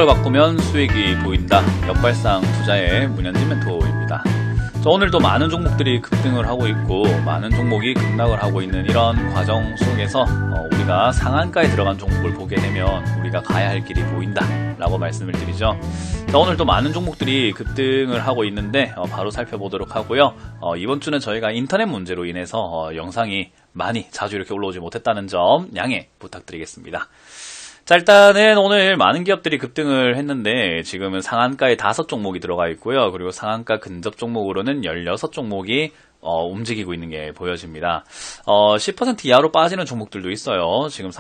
생각을 바꾸면 수익이 보인다. 역발상 투자의 문현진 멘토입니다. 오늘도 많은 종목들이 급등을 하고 있고 많은 종목이 급락을 하고 있는 이런 과정 속에서 우리가 상한가에 들어간 종목을 보게 되면 우리가 가야 할 길이 보인다 라고 말씀을 드리죠. 오늘도 많은 종목들이 급등을 하고 있는데 바로 살펴보도록 하고요. 이번 주는 저희가 인터넷 문제로 인해서 영상이 많이 자주 이렇게 올라오지 못했다는 점 양해 부탁드리겠습니다. 자, 일단은 오늘 많은 기업들이 급등을 했는데 지금은 상한가에 5종목이 들어가 있고요. 그리고 상한가 근접 종목으로는 16종목이 움직이고 있는 게 보여집니다. 10% 이하로 빠지는 종목들도 있어요. 지금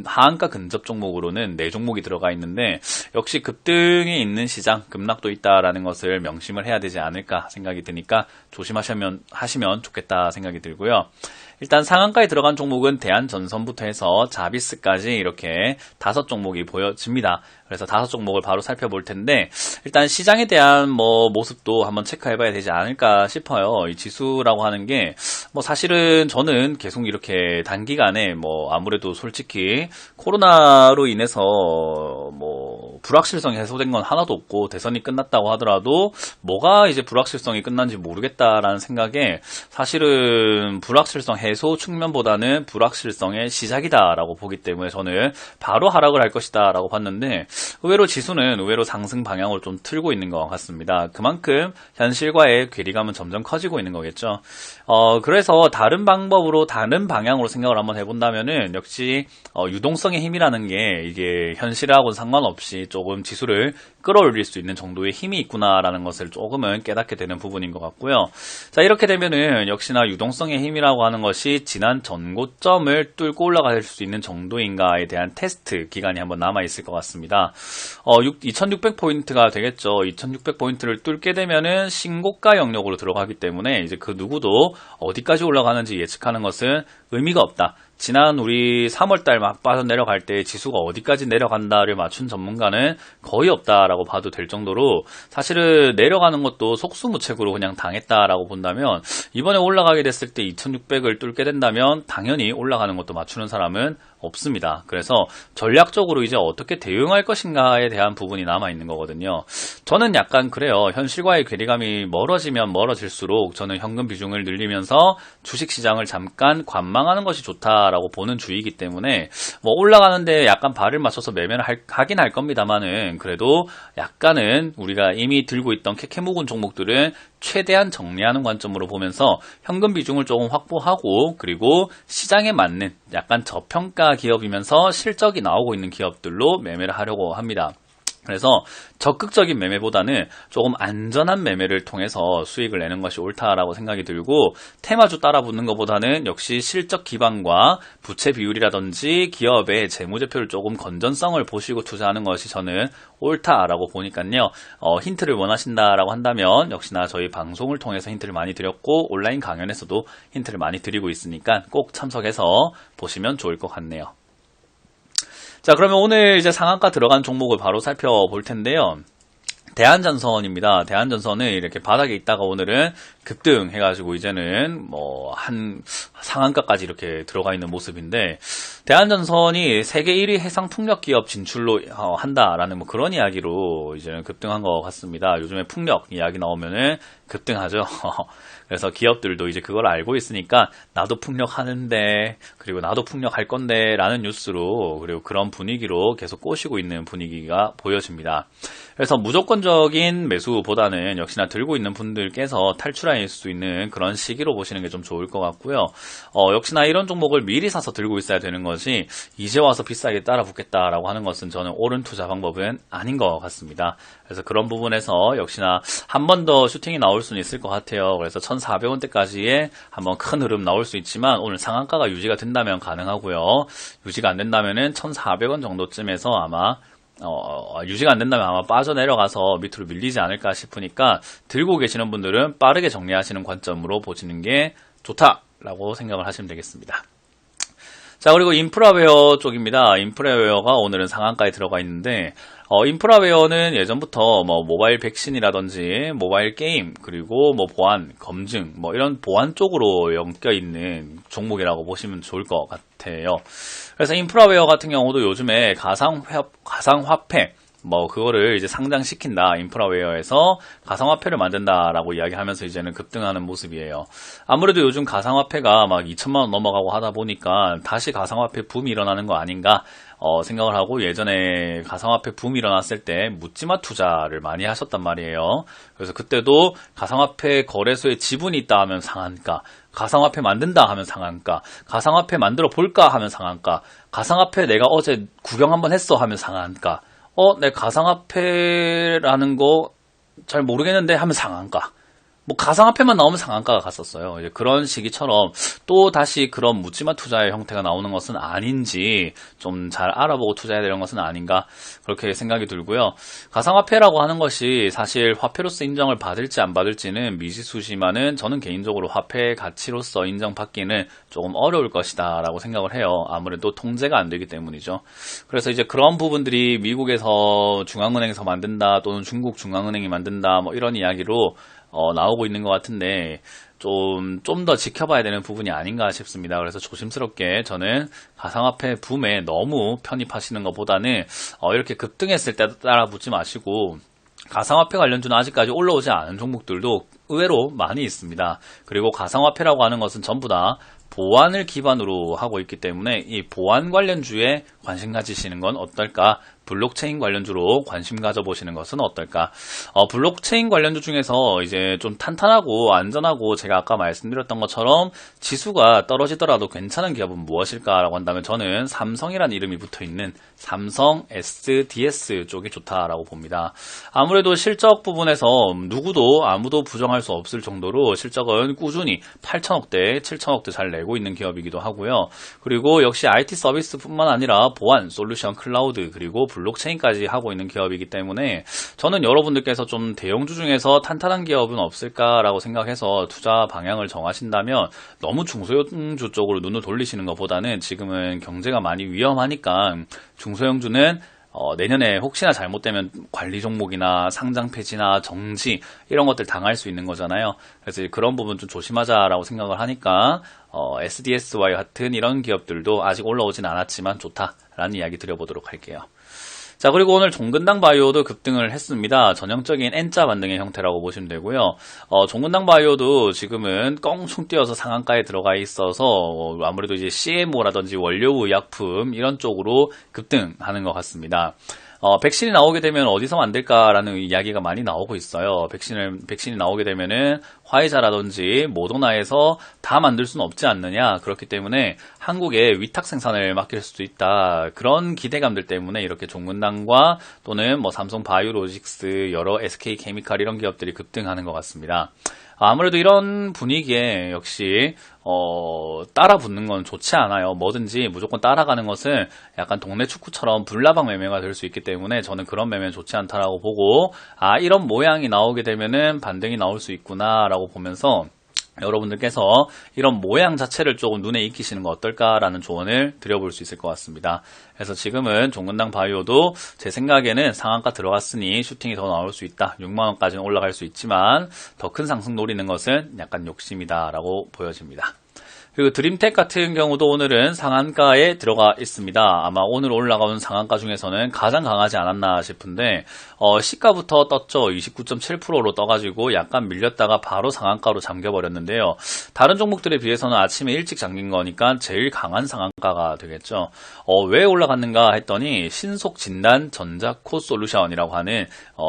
하한가 근접 종목으로는 4종목이 들어가 있는데 역시 급등이 있는 시장, 급락도 있다라는 것을 명심을 해야 되지 않을까 생각이 드니까 하시면 좋겠다 생각이 들고요. 일단 상한가에 들어간 종목은 대한전선부터 해서 자비스까지 이렇게 5종목이 보여집니다. 그래서 5종목을 바로 살펴볼 텐데 일단 시장에 대한 모습도 한번 체크해봐야 되지 않을까 싶어요. 이 지수라고 하는 게 사실은 저는 계속 이렇게 단기간에 아무래도 솔직히 코로나로 인해서 불확실성이 해소된 건 하나도 없고 대선이 끝났다고 하더라도 뭐가 이제 불확실성이 끝난지 모르겠다라는 생각에 사실은 불확실성 해소 측면보다는 불확실성의 시작이다라고 보기 때문에 저는 바로 하락을 할 것이다 라고 봤는데 의외로 지수는 상승 방향으로 좀 틀고 있는 것 같습니다. 그만큼 현실과의 괴리감은 점점 커지고 있는 거겠죠. 그래서 다른 방법으로 다른 방향으로 생각을 한번 해본다면은 역시 유동성의 힘이라는 게 이게 현실하고는 상관없이 조금 지수를 끌어올릴 수 있는 정도의 힘이 있구나라는 것을 조금은 깨닫게 되는 부분인 것 같고요. 자, 이렇게 되면은 역시나 유동성의 힘이라고 하는 것이 지난 전고점을 뚫고 올라갈 수 있는 정도인가에 대한 테스트 기간이 한번 남아 있을 것 같습니다. 2600포인트가 되겠죠. 2600포인트를 뚫게 되면은 신고가 영역으로 들어가기 때문에 이제 그 누구도 어디까지 올라가는지 예측하는 것은 의미가 없다. 지난 우리 3월달 막 빠져내려갈 때 지수가 어디까지 내려간다를 맞춘 전문가는 거의 없다라고 봐도 될 정도로 사실은 내려가는 것도 속수무책으로 그냥 당했다라고 본다면 이번에 올라가게 됐을 때 2600을 뚫게 된다면 당연히 올라가는 것도 맞추는 사람은 없습니다. 그래서 전략적으로 이제 어떻게 대응할 것인가에 대한 부분이 남아있는 거거든요. 저는 약간 그래요. 현실과의 괴리감이 멀어지면 멀어질수록 저는 현금 비중을 늘리면서 주식시장을 잠깐 관망하는 것이 좋다라고 보는 주의이기 때문에 올라가는데 약간 발을 맞춰서 매매를 하긴 할 겁니다만은 그래도 약간은 우리가 이미 들고 있던 캐캐묵은 종목들은 최대한 정리하는 관점으로 보면서 현금 비중을 조금 확보하고 그리고 시장에 맞는 약간 저평가 기업이면서 실적이 나오고 있는 기업들로 매매를 하려고 합니다. 그래서 적극적인 매매보다는 조금 안전한 매매를 통해서 수익을 내는 것이 옳다라고 생각이 들고 테마주 따라 붙는 것보다는 역시 실적 기반과 부채 비율이라든지 기업의 재무제표를 조금 건전성을 보시고 투자하는 것이 저는 옳다라고 보니까요. 힌트를 원하신다라고 한다면 역시나 저희 방송을 통해서 힌트를 많이 드렸고 온라인 강연에서도 힌트를 많이 드리고 있으니까 꼭 참석해서 보시면 좋을 것 같네요. 자, 그러면 오늘 이제 상한가 들어간 종목을 바로 살펴볼 텐데요. 대한전선입니다. 대한전선은 이렇게 바닥에 있다가 오늘은 급등해가지고 이제는 한 상한가까지 이렇게 들어가 있는 모습인데 대한전선이 세계 1위 해상 풍력 기업 진출로 한다라는 그런 이야기로 이제는 급등한 것 같습니다. 요즘에 풍력 이야기 나오면은 급등하죠. 그래서 기업들도 이제 그걸 알고 있으니까 나도 풍력하는데 그리고 나도 풍력할 건데 라는 뉴스로 그리고 그런 분위기로 계속 꼬시고 있는 분위기가 보여집니다. 그래서 무조건적인 매수보다는 역시나 들고 있는 분들께서 탈출할 수 있는 그런 시기로 보시는 게 좀 좋을 것 같고요. 역시나 이런 종목을 미리 사서 들고 있어야 되는 것이 이제 와서 비싸게 따라 붙겠다라고 하는 것은 저는 옳은 투자 방법은 아닌 것 같습니다. 그래서 그런 부분에서 역시나 한 번 더 슈팅이 나올 수는 있을 것 같아요. 그래서 1,400원대까지의 한번 큰 흐름 나올 수 있지만 오늘 상한가가 유지가 된다면 가능하고요. 유지가 안 된다면은 1,400원 정도쯤에서 아마 유지가 안 된다면 아마 빠져내려가서 밑으로 밀리지 않을까 싶으니까 들고 계시는 분들은 빠르게 정리하시는 관점으로 보시는 게 좋다라고 생각을 하시면 되겠습니다. 자, 그리고 인프라웨어 쪽입니다. 인프라웨어가 오늘은 상한가에 들어가 있는데 인프라웨어는 예전부터 모바일 백신이라든지 모바일 게임 그리고 보안, 검증 이런 보안 쪽으로 엮여 있는 종목이라고 보시면 좋을 것 같아요. 그래서 인프라웨어 같은 경우도 요즘에 가상화폐 뭐 그거를 이제 상장시킨다, 인프라웨어에서 가상화폐를 만든다라고 이야기하면서 이제는 급등하는 모습이에요. 아무래도 요즘 가상화폐가 막 2천만 원 넘어가고 하다 보니까 다시 가상화폐 붐이 일어나는 거 아닌가 생각을 하고, 예전에 가상화폐 붐이 일어났을 때 묻지마 투자를 많이 하셨단 말이에요. 그래서 그때도 가상화폐 거래소에 지분이 있다 하면 상한가, 가상화폐 만든다 하면 상한가, 가상화폐 만들어 볼까 하면 상한가, 가상화폐 내가 어제 구경 한번 했어 하면 상한가, 내 가상화폐라는 거 잘 모르겠는데 하면 상한가. 뭐 가상화폐만 나오면 상한가가 갔었어요. 이제 그런 시기처럼 또 다시 그런 묻지마 투자의 형태가 나오는 것은 아닌지 좀 잘 알아보고 투자해야 되는 것은 아닌가, 그렇게 생각이 들고요. 가상화폐라고 하는 것이 사실 화폐로서 인정을 받을지 안 받을지는 미지수지만은 저는 개인적으로 화폐의 가치로서 인정받기는 조금 어려울 것이다 라고 생각을 해요. 아무래도 통제가 안 되기 때문이죠. 그래서 이제 그런 부분들이 미국에서 중앙은행에서 만든다, 또는 중국 중앙은행이 만든다, 뭐 이런 이야기로 나오고 있는 것 같은데, 좀 더 지켜봐야 되는 부분이 아닌가 싶습니다. 그래서 조심스럽게 저는 가상화폐 붐에 너무 편입하시는 것보다는 이렇게 급등했을 때 따라 붙지 마시고, 가상화폐 관련주는 아직까지 올라오지 않은 종목들도 의외로 많이 있습니다. 그리고 가상화폐라고 하는 것은 전부 다 보안을 기반으로 하고 있기 때문에 이 보안 관련주에 관심 가지시는 건 어떨까? 블록체인 관련주로 관심 가져보시는 것은 어떨까? 블록체인 관련주 중에서 이제 좀 탄탄하고 안전하고, 제가 아까 말씀드렸던 것처럼 지수가 떨어지더라도 괜찮은 기업은 무엇일까라고 한다면 저는 삼성이라는 이름이 붙어있는 삼성 SDS 쪽이 좋다라고 봅니다. 아무래도 실적 부분에서 아무도 부정할 수 없을 정도로 실적은 꾸준히 8천억대, 7천억대 잘 내고 있는 기업이기도 하고요. 그리고 역시 IT 서비스뿐만 아니라 보안, 솔루션, 클라우드, 그리고 블록체인까지 하고 있는 기업이기 때문에 저는 여러분들께서 좀 대형주 중에서 탄탄한 기업은 없을까라고 생각해서 투자 방향을 정하신다면, 너무 중소형주 쪽으로 눈을 돌리시는 것보다는 지금은 경제가 많이 위험하니까 중소형주는 내년에 혹시나 잘못되면 관리 종목이나 상장 폐지나 정지 이런 것들 당할 수 있는 거잖아요. 그래서 그런 부분 좀 조심하자라고 생각을 하니까 SDS와 같은 이런 기업들도 아직 올라오진 않았지만 좋다라는 이야기 드려보도록 할게요. 자, 그리고 오늘 종근당 바이오도 급등을 했습니다. 전형적인 N자 반등의 형태라고 보시면 되고요. 종근당 바이오도 지금은 껑충 뛰어서 상한가에 들어가 있어서 아무래도 이제 CMO라든지 원료의약품 이런 쪽으로 급등하는 것 같습니다. 백신이 나오게 되면 어디서 만들까라는 이야기가 많이 나오고 있어요. 백신이 나오게 되면은 화이자라든지 모더나에서 다 만들 수는 없지 않느냐. 그렇기 때문에 한국에 위탁 생산을 맡길 수도 있다. 그런 기대감들 때문에 이렇게 종근당과 또는 뭐 삼성 바이오로직스, 여러 SK 케미칼 이런 기업들이 급등하는 것 같습니다. 아무래도 이런 분위기에 역시 따라 붙는 건 좋지 않아요. 뭐든지 무조건 따라가는 것은 약간 동네 축구처럼 불나방 매매가 될 수 있기 때문에 저는 그런 매매는 좋지 않다라고 보고, 이런 모양이 나오게 되면은 반등이 나올 수 있구나라고 보면서 여러분들께서 이런 모양 자체를 조금 눈에 익히시는 거 어떨까라는 조언을 드려볼 수 있을 것 같습니다. 그래서 지금은 종근당 바이오도 제 생각에는 상한가 들어갔으니 슈팅이 더 나올 수 있다. 6만원까지는 올라갈 수 있지만 더 큰 상승 노리는 것은 약간 욕심이다라고 보여집니다. 그리고 드림텍 같은 경우도 오늘은 상한가에 들어가 있습니다. 아마 오늘 올라가온 상한가 중에서는 가장 강하지 않았나 싶은데 시가부터 떴죠. 29.7%로 떠가지고 약간 밀렸다가 바로 상한가로 잠겨버렸는데요. 다른 종목들에 비해서는 아침에 일찍 잠긴 거니까 제일 강한 상한가가 되겠죠. 왜 올라갔는가 했더니 신속진단 전자코 솔루션이라고 하는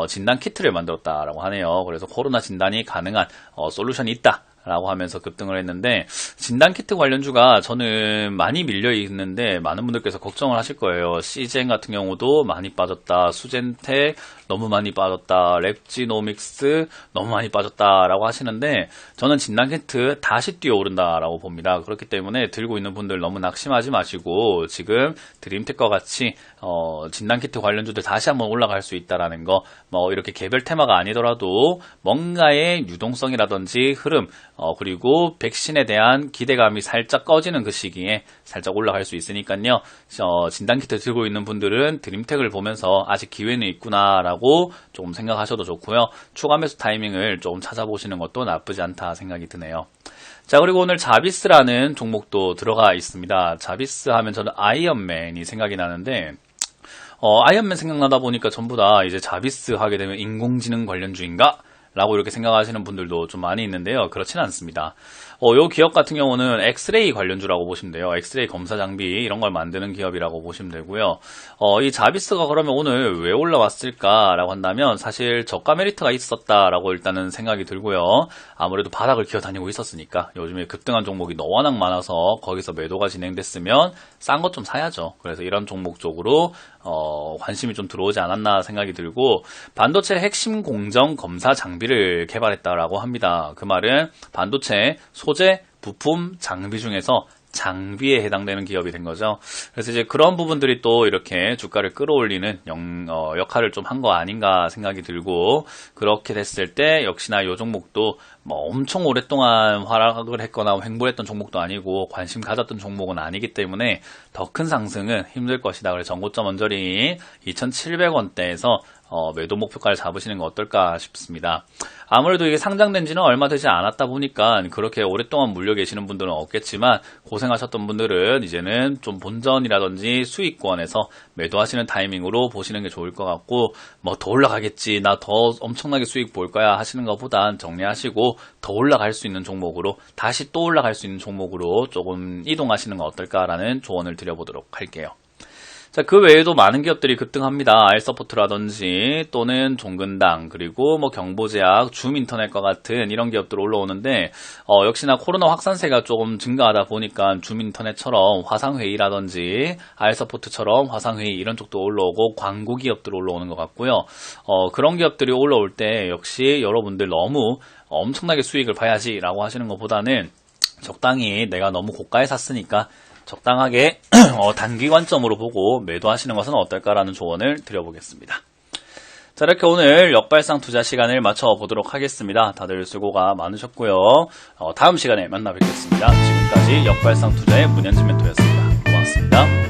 진단 키트를 만들었다라고 하네요. 그래서 코로나 진단이 가능한 솔루션이 있다 라고 하면서 급등을 했는데, 진단키트 관련주가 저는 많이 밀려 있는데 많은 분들께서 걱정을 하실 거예요. 시젠 같은 경우도 많이 빠졌다, 수젠텍 너무 많이 빠졌다, 랩지노믹스 너무 많이 빠졌다 라고 하시는데, 저는 진단키트 다시 뛰어오른다 라고 봅니다. 그렇기 때문에 들고 있는 분들 너무 낙심하지 마시고, 지금 드림텍과 같이 진단키트 관련주들 다시 한번 올라갈 수 있다라는 거, 뭐 이렇게 개별 테마가 아니더라도 뭔가의 유동성이라든지 흐름, 그리고 백신에 대한 기대감이 살짝 꺼지는 그 시기에 살짝 올라갈 수 있으니까요. 진단키트 들고 있는 분들은 드림텍을 보면서 아직 기회는 있구나 라고 조금 생각하셔도 좋고요. 추가 매수 타이밍을 조금 찾아보시는 것도 나쁘지 않다 생각이 드네요. 자, 그리고 오늘 자비스라는 종목도 들어가 있습니다. 자비스 하면 저는 아이언맨이 생각이 나는데, 아이언맨 생각나다 보니까 전부 다 이제 자비스 하게 되면 인공지능 관련주인가? 라고 이렇게 생각하시는 분들도 좀 많이 있는데요. 그렇지는 않습니다. 요 기업 같은 경우는 엑스레이 관련주라고 보시면 돼요. 엑스레이 검사 장비 이런 걸 만드는 기업이라고 보시면 되고요. 이 자비스가 그러면 오늘 왜 올라왔을까라고 한다면 사실 저가 메리트가 있었다라고 일단은 생각이 들고요. 아무래도 바닥을 기어다니고 있었으니까 요즘에 급등한 종목이 워낙 많아서 거기서 매도가 진행됐으면 싼 것 좀 사야죠. 그래서 이런 종목 쪽으로 관심이 좀 들어오지 않았나 생각이 들고 반도체 핵심 공정 검사 장비를 개발했다라고 합니다. 그 말은 반도체 소재, 부품, 장비 중에서 장비에 해당되는 기업이 된 거죠. 그래서 이제 그런 부분들이 또 이렇게 주가를 끌어올리는 역할을 좀 한 거 아닌가 생각이 들고 그렇게 됐을 때 역시나 이 종목도 뭐 엄청 오랫동안 하락을 했거나 횡보했던 종목도 아니고 관심 가졌던 종목은 아니기 때문에 더 큰 상승은 힘들 것이다. 그래서 전고점 언저리 2,700원대에서 매도 목표가를 잡으시는 거 어떨까 싶습니다. 아무래도 이게 상장된 지는 얼마 되지 않았다 보니까 그렇게 오랫동안 물려 계시는 분들은 없겠지만 고생하셨던 분들은 이제는 좀 본전이라든지 수익권에서 매도하시는 타이밍으로 보시는 게 좋을 것 같고 뭐 더 올라가겠지 나 더 엄청나게 수익 볼 거야 하시는 것보단 정리하시고 더 올라갈 수 있는 종목으로 다시 또 올라갈 수 있는 종목으로 조금 이동하시는 거 어떨까라는 조언을 드려보도록 할게요. 자, 그 외에도 많은 기업들이 급등합니다. 알서포트라든지 또는 종근당 그리고 뭐 경보제약, 줌인터넷과 같은 이런 기업들 올라오는데 역시나 코로나 확산세가 조금 증가하다 보니까 줌인터넷처럼 화상회의라든지 알서포트처럼 화상회의 이런 쪽도 올라오고 광고 기업들 올라오는 것 같고요. 그런 기업들이 올라올 때 역시 여러분들 너무 엄청나게 수익을 봐야지라고 하시는 것보다는 적당히 내가 너무 고가에 샀으니까 적당하게 단기 관점으로 보고 매도하시는 것은 어떨까라는 조언을 드려보겠습니다. 자, 이렇게 오늘 역발상 투자 시간을 마쳐보도록 하겠습니다. 다들 수고가 많으셨고요. 다음 시간에 만나 뵙겠습니다. 지금까지 역발상 투자의 문현진 멘토였습니다. 고맙습니다.